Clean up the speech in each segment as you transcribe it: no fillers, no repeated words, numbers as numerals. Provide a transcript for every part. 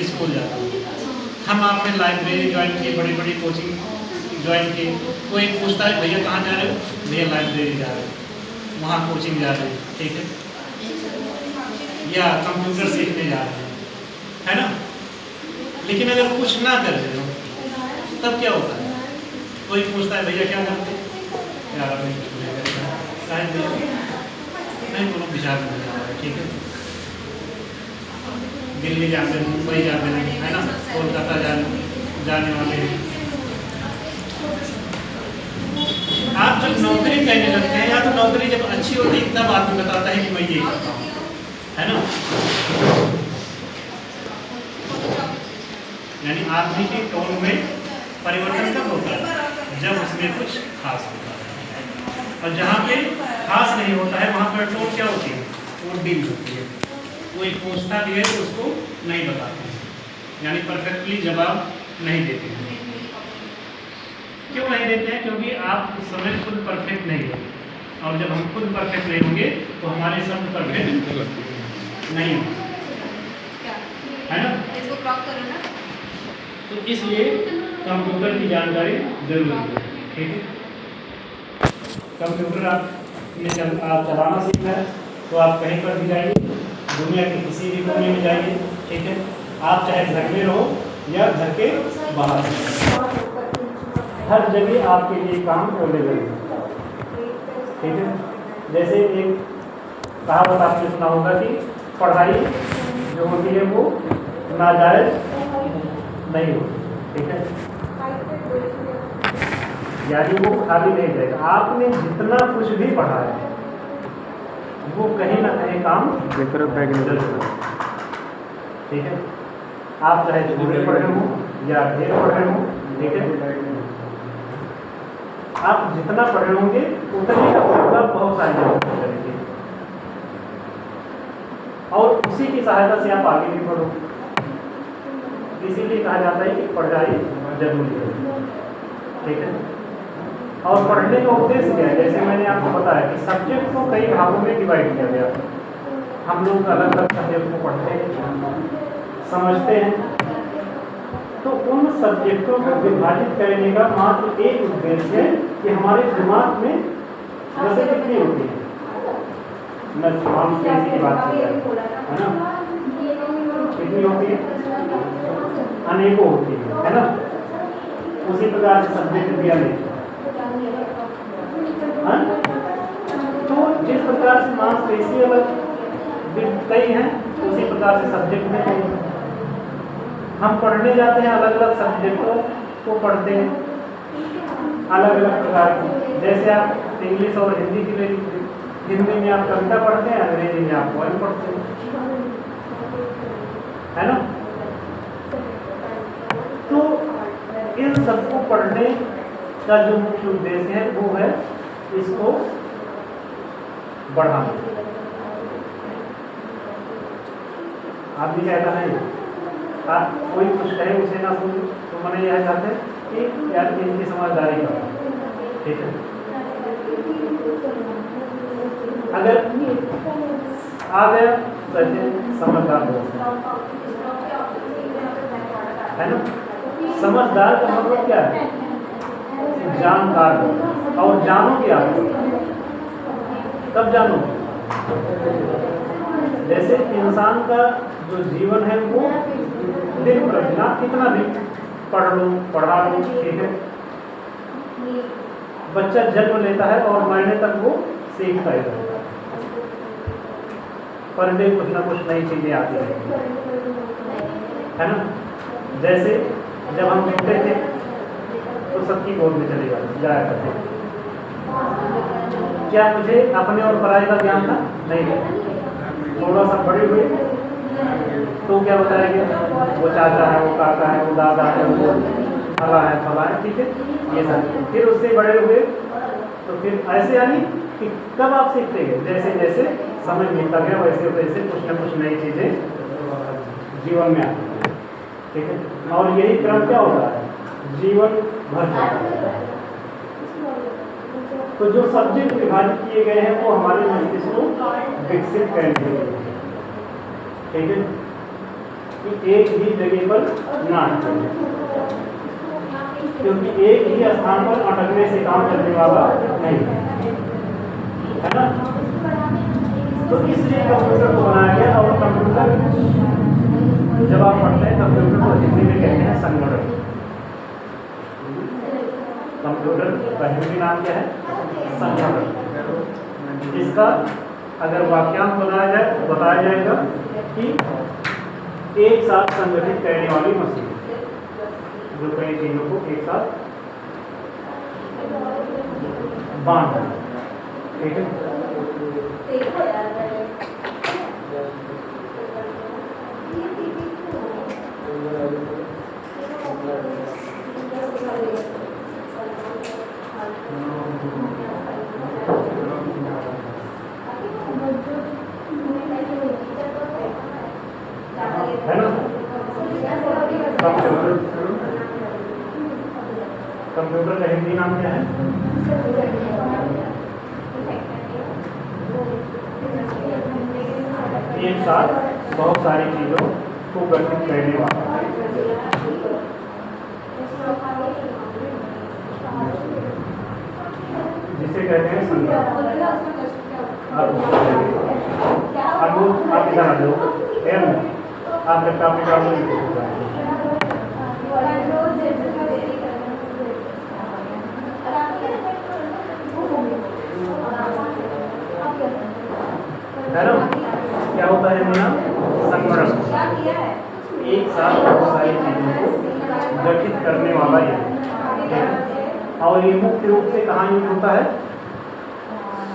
School जाता हूँ। हम आपने लाइब्रेरी ज्वाइन की, बड़ी बड़ी कोचिंग ज्वाइन की, कोई पूछता है भैया कहाँ जा रहे हो, भैया लाइब्रेरी जा रहे हो, वहाँ कोचिंग जा रहे हैं, ठीक है, या कंप्यूटर सीखने जा रहे हैं, है ना। लेकिन अगर कुछ ना कर रहे हो तब क्या होता है, कोई पूछता है भैया क्या करते हैं, यार अभी कुछ नहीं करता, शायद नहीं दोनों विचार में जा रहा है, ठीक है, दिल्ली जाते हैं, मुंबई जाते हैं, है ना, कोलकाता जाने वाले हैं। आप जब नौकरी करने लगते हैं, या तो नौकरी जब अच्छी होती है तब आदमी बताता है कि मैं ये करता हूँ, है ना। यानी आदमी की टोन में परिवर्तन कब होता है, जब उसमें कुछ खास होता है, और जहाँ पे खास नहीं होता है वहाँ पर टोन क्या होती है, वो डील होती है, कोई पूछता भी है तो उसको नहीं बताते हैं, यानी परफेक्टली जवाब नहीं देते हैं। क्यों नहीं देते हैं, क्योंकि आप उस समय खुद परफेक्ट नहीं हो, और जब हम खुद परफेक्ट नहीं होंगे तो हमारे शब्द परफेक्ट नहीं होंगे, है ना। इसको क्रॉप करो ना। तो इसलिए कंप्यूटर की जानकारी जरूरी है, ठीक है। कंप्यूटर आपने चलाना सीखना है तो आप कहीं पर भी जाइए, दुनिया के किसी भी कोने में जाइए, ठीक है, आप चाहे घर में रहो या घर के बाहर, हर जगह आपके लिए काम अवेलेबल है, ठीक है। जैसे एक कहावत आपने सुना होगा कि पढ़ाई जो होती है वो नाजायज नहीं होती, ठीक है, यानी वो खाली नहीं जाएगा, आपने जितना कुछ भी पढ़ा है वो कहीं ना कहीं काम जरूर, ठीक है। आप चाहे थोड़े पढ़े हो या ढेर पढ़े हो, ठीक है, आप जितना पढ़े होंगे उतनी का मतलब बहुत सारी जगह करेंगे, और उसी की सहायता से आप आगे भी पढ़ो। इसीलिए कहा जाता है कि पढ़ाई जरूरी है, ठीक है। और पढ़ने का उद्देश्य क्या है, जैसे मैंने आपको बताया कि सब्जेक्ट को कई भागों में डिवाइड किया गया है, हम लोग अलग अलग सब्जेक्ट को पढ़ते हैं, समझते हैं, तो उन सब्जेक्टों को विभाजित करने का मात्र एक उद्देश्य है कि हमारे दिमाग में नसें कितनी होती हैं, की बात की जाए, है ना, कितनी होती है, अनेकों होती है ना। उसी प्रकार से सब्जेक्ट भी अनेक, तो जिस प्रकार से मांसपेशी अलग कई हैं, उसी प्रकार से सब्जेक्ट में कई। हम पढ़ने जाते हैं, अलग अलग सब्जेक्टों को पढ़ते हैं, अलग अलग प्रकार की, जैसे आप इंग्लिश और हिंदी के लिए, हिंदी में आप कविता पढ़ते हैं, अंग्रेजी में आप पोएम पढ़ते हैं, है ना। तो इन सबको पढ़ने का जो मुख्य उद्देश्य है वो है इसको बढ़ाना। आप भी कहता है, आप कोई कुछ कहे उसे ना सुन, तो मैंने यह चाहते हैं कि यार इनकी समझदारी करो, ठीक है। अगर आ गया तो समझदार हो, है ना। समझदार का मतलब क्या है, जानकार हो, और जानो क्या तब जानो। जैसे इंसान का जो जीवन है वो दिन प्रतिदिन आप कितना भी पढ़ लो पढ़ा लो, ठीक है, बच्चा जन्म लेता है और मरने तक वो सीखता ही रहता है, पर डे कुछ ना कुछ नई चीजें आती है ना। जैसे जब हम छोटे थे तो सबकी गोद में चले जाया करते, क्या मुझे अपने और पराये का ज्ञान था, नहीं। थोड़ा सा बड़े हुए तो क्या बताया गया, वो चाचा है, वो काका है, वो दादा है, वो फला है, ठीक है, ये सब। फिर उससे बड़े हुए तो फिर ऐसे, यानी कि कब आप सीखते गए, जैसे जैसे समय बीतता गया वैसे वैसे कुछ न कुछ नई चीजें जीवन में आती है, ठीक है। और यही क्रम क्या होता है, जीवन भर चलता है। तो जो सब्जेक्ट विभाजित किए गए हैं वो हमारे मस्तिष्क को विकसित करने के लिए, ठीक है। कि एक ही जगह पर ना अटके, क्योंकि एक ही स्थान पर अटकने से काम चलने वाला नहीं है ना। तो इसलिए कंप्यूटर को बनाया गया। और कंप्यूटर जब आप पढ़ते हैं कंप्यूटर को हिंदी में कहते हैं संगणक। कंप्यूटर का हिंदी नाम क्या है? संगणक। इसका अगर वाक्यांश बनाया जाए तो बताया जाएगा कि एक साथ संगठित करने वाली मशीन, जो कई चीजों को एक साथ बांध, ठीक है। है ना? कंप्यूटर का हिंदी नाम क्या है? एक साथ बहुत सारी चीजों को गठित करने वाला, जिसे कहते हैं संगणक। आप इधर आ जाओ, आप जब काफी काम नहीं है ना। क्या होता है मेरा संगणक? एक साथ बहुत सारी चीजों को गठित करने वाला ये, और ये मुख्य रूप से कहाँ यूज होता है?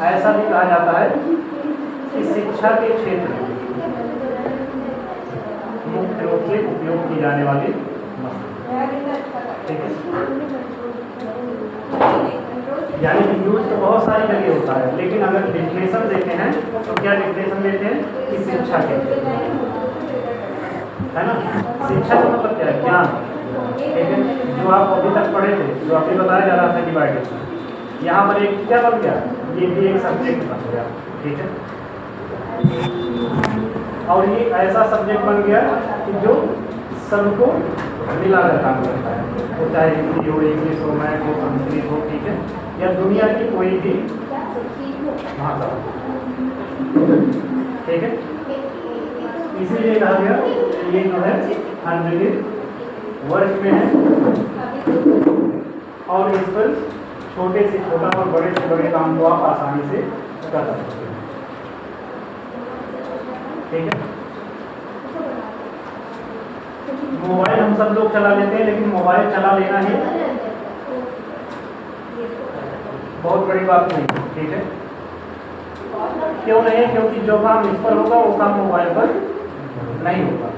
ऐसा भी कहा जाता है कि शिक्षा के क्षेत्र में मुख्य रूप से उपयोग की जाने वाली मशीन, ठीक है। यानी कि यूज तो बहुत सारी जगह होता है, लेकिन अगर डिफिनेशन देते हैं तो क्या डिफिनेशन देते हैं कि शिक्षा के, है ना। शिक्षा का मतलब क्या है? ज्ञान, ठीक है। जो आप अभी तक पढ़े थे, जो अभी बताया जा रहा था डिवाइडेशन, यहाँ पर एक क्या बन गया? ये भी एक सब्जेक्ट बन गया, ठीक है। और ये ऐसा सब्जेक्ट बन गया कि जो सबको मिलाकर काम करता है, वो चाहे हिंदी हो, इंग्लिश हो, मैथ हो, संस्कृत हो, ठीक है, या दुनिया की कोई भी भाषा, ठीक है। इसीलिए कहा गया ये जो है 100 वर्ष में है, और इस पर छोटे से छोटा और बड़े से बड़े काम को आप आसानी से कर सकते हैं, ठीक है। मोबाइल हम सब लोग चला लेते हैं, लेकिन मोबाइल चला लेना ही बहुत बड़ी बात नहीं, ठीक है। क्यों नहीं? क्योंकि जो काम इस पर होगा वो काम मोबाइल पर नहीं होगा,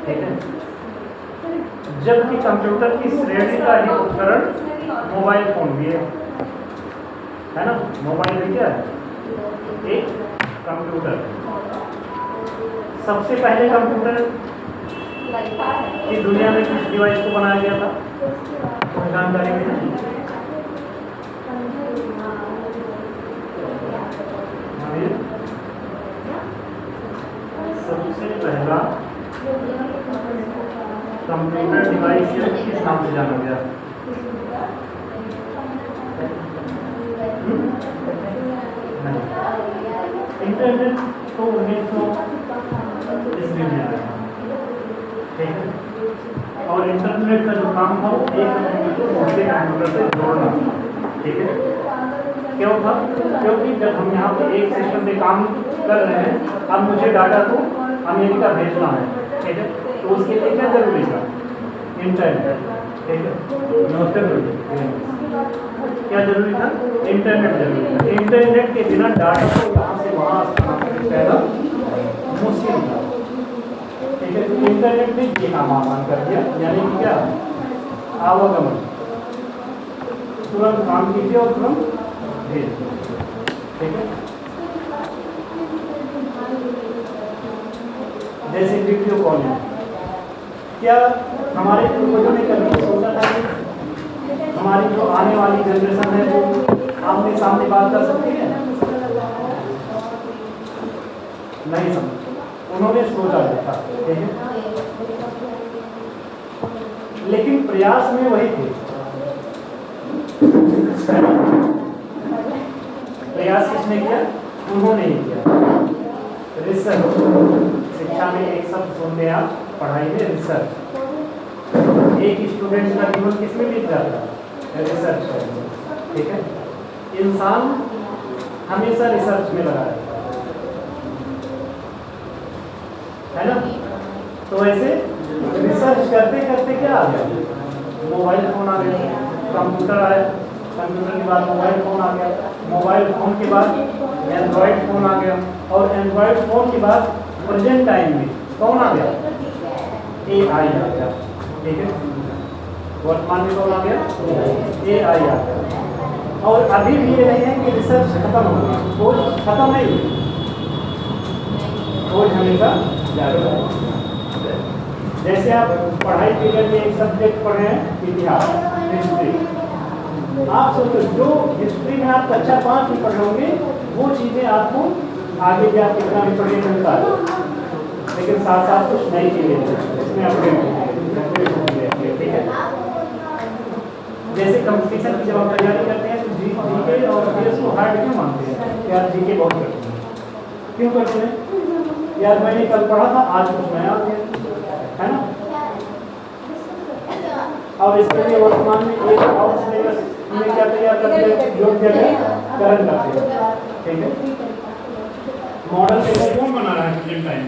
ठीक है। जबकि कंप्यूटर की श्रेणी का ही उपकरण मोबाइल फोन भी है ना। मोबाइल भी क्या है? एक कंप्यूटर। सबसे पहले कंप्यूटर की दुनिया में किस डिवाइस को बनाया गया था? कोई जानकारी नहीं? सबसे पहला कंप्यूटर डिवाइस किस नाम से जाना गया? इंटरनेट तो 1900 ईस्वी में आया, ठीक है। और इंटरनेट का जो काम था वो एक कंप्यूटर को दूसरे कंप्यूटर से जोड़ना, ठीक है। क्यों था? क्योंकि जब हम यहाँ पे एक सिस्टम पे काम कर रहे हैं, अब मुझे डाटा को अमेरिका भेजना है, ठीक है, तो उसके लिए क्या जरूरी था? इंटरनेट, ठीक है। क्या जरूरी था? इंटरनेट जरूरी था। इंटरनेट के बिना डाटा को यहाँ से वहाँ स्थानांतरित करना मुश्किल था, ठीक है। तो इंटरनेट ने ये काम आसान कर दिया, यानी कि क्या? आवागमन, तुरंत काम कीजिए और तुरंत भेज, ठीक है। जैसे वीडियो कॉलिंग, क्या हमारे पूर्वजों ने कभी सोचा था कि हमारी जो आने वाली जनरेशन है वो आमने सामने बात कर सकती है? नहीं समझ, उन्होंने सोचा था, ठीक है। प्रयास में वही थे, प्रयास किसने किया? उन्होंने ही किया। रिसर्च, शिक्षा में एक शब्द सुनते आप, पढ़ाई में रिसर्च। एक स्टूडेंट का जीवन किसमें बीत जाता है? रिसर्च करने, ठीक है। इंसान हमेशा रिसर्च में लगा रहता है ना। तो ऐसे रिसर्च करते करते क्या आ गया? मोबाइल फोन आ गया, कंप्यूटर आया, कंप्यूटर के बाद मोबाइल फोन आ गया, मोबाइल फोन के बाद एंड्रॉयड फोन आ गया, और एंड्रॉयड फोन के बाद प्रेजेंट टाइम में कौन आ गया? AI आ गया, ठीक है। वर्तमान में कौन आ गया? AI आ गया। और अभी भी ये नहीं है कि रिसर्च खत्म हो गई, खोज खत्म नहीं हुई, खोज हमेशा जारी है। जैसे आप पढ़ाई पीरियड में एक सब्जेक्ट पढ़े हैं, इतिहास, हिस्ट्री। आप सोचो जो हिस्ट्री में आप कक्षा 5 में पढ़े होंगे वो चीज़ें आपको आगे भी आप कितना भी पढ़े मिलता है, लेकिन साथ साथ कुछ नई चीज़ें इसमें अपडेट होंगे, ठीक है। जैसे कंपटीशन की जब आप तैयारी करते हैं तो जीके और जीएस को हार्ड क्यों मानते हैं? यार जीके बहुत करते हैं, क्यों करते हैं? यार मैंने कल पढ़ा था, आज कुछ नया आ गया, है ना। और इसके लिए वर्तमान में एक और सिलेबस में क्या तैयार करते हैं? योग्य करंट अफेयर, ठीक है। मॉडल पेपर कौन बना रहा है प्रेजेंट टाइम?